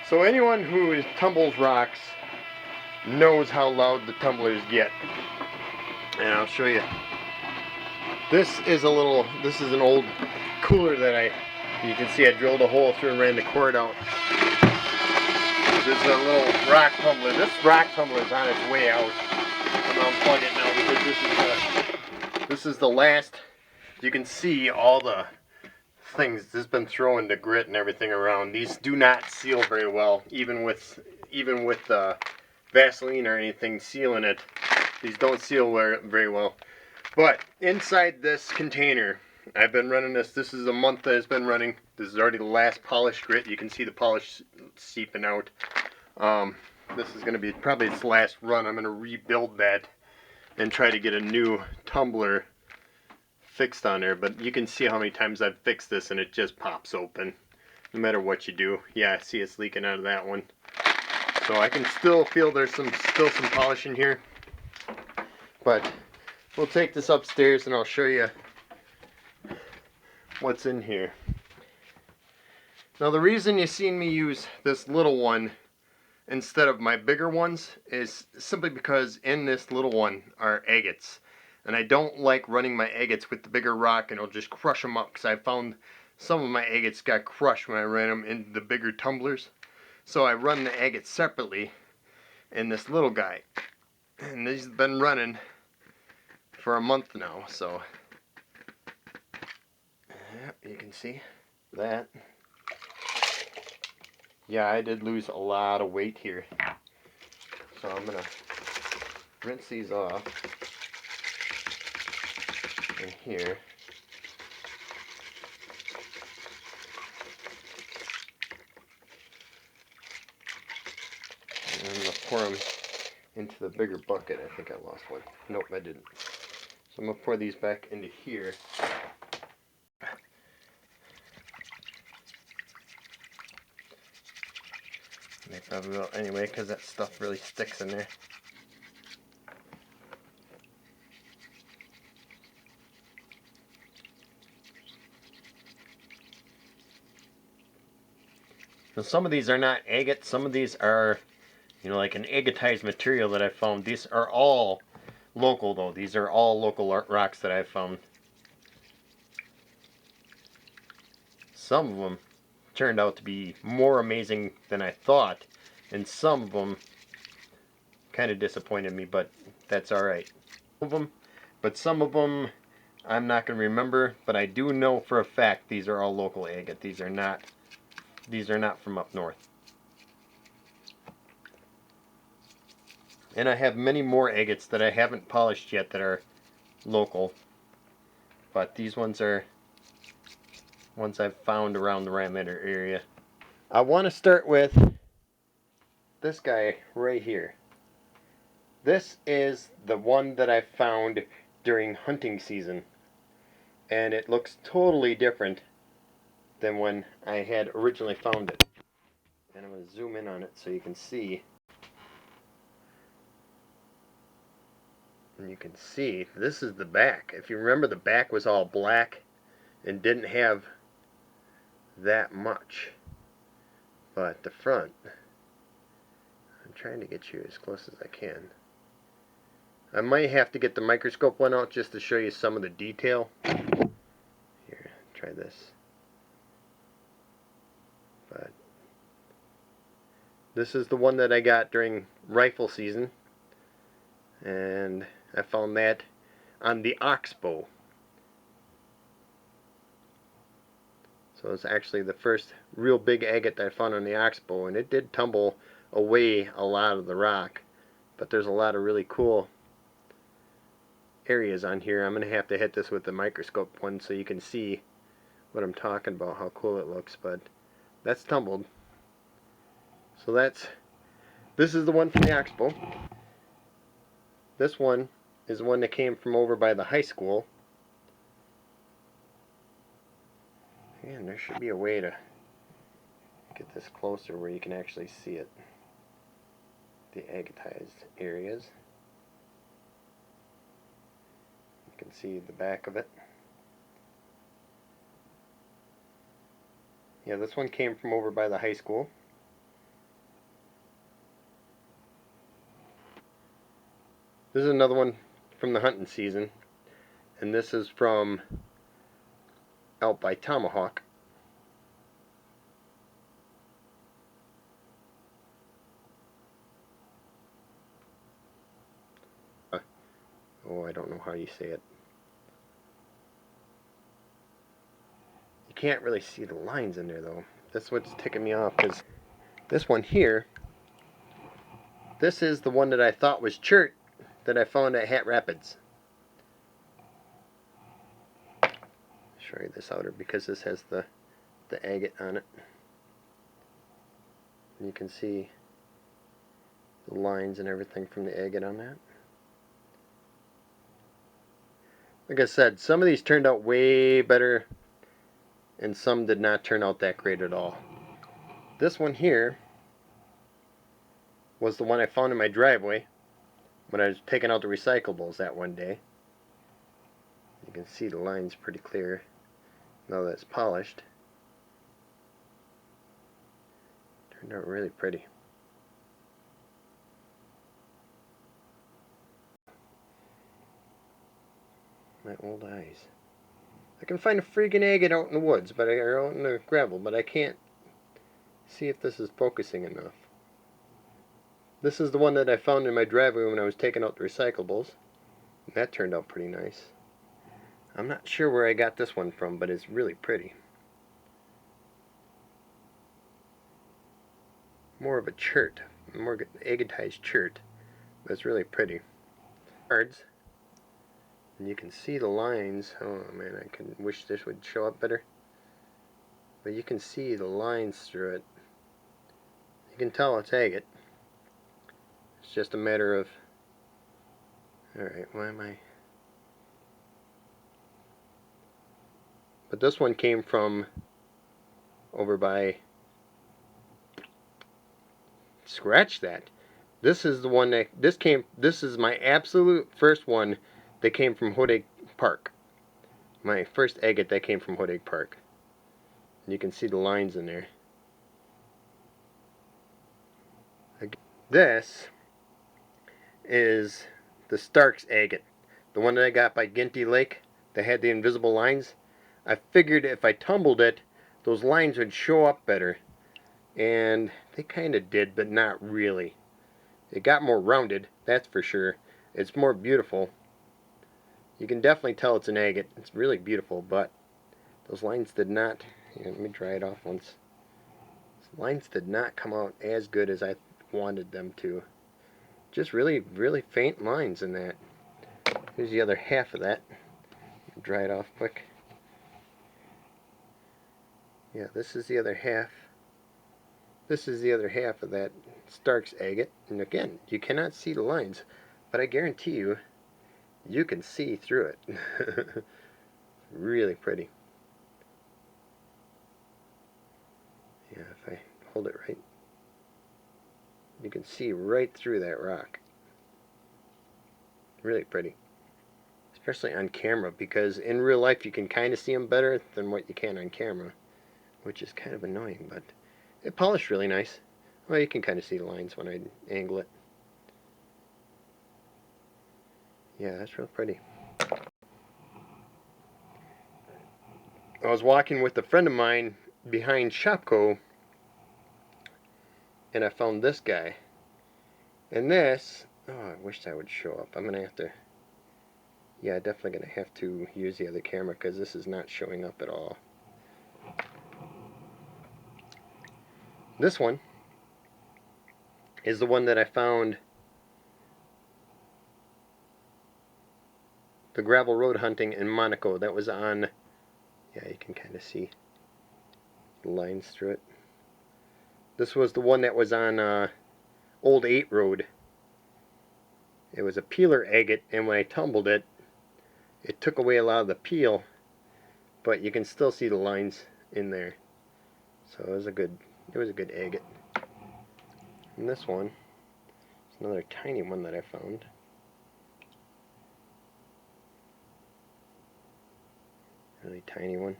So anyone who tumbles rocks knows how loud the tumblers get. And I'll show you. This is an old cooler that you can see I drilled a hole through and ran the cord out. This is a little rock tumbler. This rock tumbler is on its way out. I'm gonna unplug it now because this is the last. You can see all the things this has been throwing the grit and everything around. These do not seal very well, even with Vaseline or anything sealing it. These don't seal very well. But inside this container, I've been running this. This is a month that it's been running. This is already the last polished grit. You can see the polish seeping out. This is going to be probably its last run. I'm going to rebuild that and try to get a new tumbler fixed on there. But you can see how many times I've fixed this and it just pops open no matter what you do. Yeah, I see it's leaking out of that one. So I can still feel there's still some polish in here. But we'll take this upstairs and I'll show you what's in here. Now the reason you've seen me use this little one instead of my bigger ones is simply because in this little one are agates. And I don't like running my agates with the bigger rock and it'll just crush them up, because I found some of my agates got crushed when I ran them in the bigger tumblers. So I run the agates separately in this little guy. And these have been running for a month now, so yeah, you can see that. Yeah, I did lose a lot of weight here. So I'm gonna rinse these off in here. And I'm gonna pour them into the bigger bucket. I think I lost one. Nope, I didn't. So I'm gonna pour these back into here. They probably will anyway, because that stuff really sticks in there. Now some of these are not agate, some of these are, like an agatized material that I found. These are all local though. These are all local rocks that I found. Some of them turned out to be more amazing than I thought, and some of them kind of disappointed me, but that's alright. But some of them I'm not going to remember, but I do know for a fact these are all local agate. These are not from up north. And I have many more agates that I haven't polished yet that are local, but these ones are ones I've found around the Ramander area. I want to start with this guy right here. This is the one that I found during hunting season, and it looks totally different than when I had originally found it. And I'm going to zoom in on it so you can see. And you can see this is the back. If you remember, the back was all black and didn't have that much, but the front, I'm trying to get you as close as I can. I might have to get the microscope one out just to show you some of the detail. Here, try this. But this is the one that I got during rifle season, and I found that on the oxbow. So it's actually the first real big agate that I found on the oxbow, and it did tumble away a lot of the rock, but there's a lot of really cool areas on here. I'm going to have to hit this with the microscope one so you can see what I'm talking about, how cool it looks. But that's tumbled. So this is the one from the oxbow. This one is the one that came from over by the high school. And there should be a way to get this closer where you can actually see it. The agatized areas. You can see the back of it. Yeah, this one came from over by the high school. This is another one from the hunting season, and this is from out by Tomahawk. Oh, I don't know how you say it. You can't really see the lines in there though. That's what's ticking me off, because this one here, this is the one that I thought was chert that I found at Hat Rapids. Show you this outer because this has the agate on it. And you can see the lines and everything from the agate on that. Like I said, some of these turned out way better and some did not turn out that great at all. This one here was the one I found in my driveway when I was taking out the recyclables that one day. You can see the lines pretty clear now that it's polished. Turned out really pretty. My old eyes. I can find a freaking agate out in the woods, or out in the gravel, but I can't see if this is focusing enough. This is the one that I found in my driveway when I was taking out the recyclables. And that turned out pretty nice. I'm not sure where I got this one from, but it's really pretty. More of a chert, more agatized chert, but it's really pretty. Cards, and you can see the lines. Oh man, I can wish this would show up better. But you can see the lines through it. You can tell it's agate. It's just a matter of... Alright, why am I... But this one came from over by... Scratch that. This is the one that... This is my absolute first one that came from Hood Park. My first agate that came from Hood Park. And you can see the lines in there. This is the Stark's agate, the one that I got by Ginty Lake that had the invisible lines. I figured if I tumbled it, those lines would show up better, and they kind of did, but not really. It got more rounded, that's for sure. It's more beautiful. You can definitely tell it's an agate. It's really beautiful, but those lines did not... Here, let me dry it off once. Those lines did not come out as good as I wanted them to. Just really, really faint lines in that. Here's the other half of that. Dry it off quick. Yeah, this is the other half. This is the other half of that Stark's agate. And again, you cannot see the lines, but I guarantee you, you can see through it. Really pretty. Yeah, if I hold it right, you can see right through that rock. Really pretty. Especially on camera, because in real life you can kind of see them better than what you can on camera, which is kind of annoying, but it polished really nice. Well, you can kind of see the lines when I angle it. Yeah, that's real pretty. I was walking with a friend of mine behind Shopko, and I found this guy. And this, oh, I wish that would show up. I'm going to have to, yeah, definitely going to have to use the other camera because this is not showing up at all. This one is the one that I found the gravel road hunting in Monaco. That was on, yeah, you can kind of see the lines through it. This was the one that was on Old 8 Road. It was a peeler agate, and when I tumbled it, it took away a lot of the peel, but you can still see the lines in there. So it was a good agate. And this one is another tiny one that I found. Really tiny one.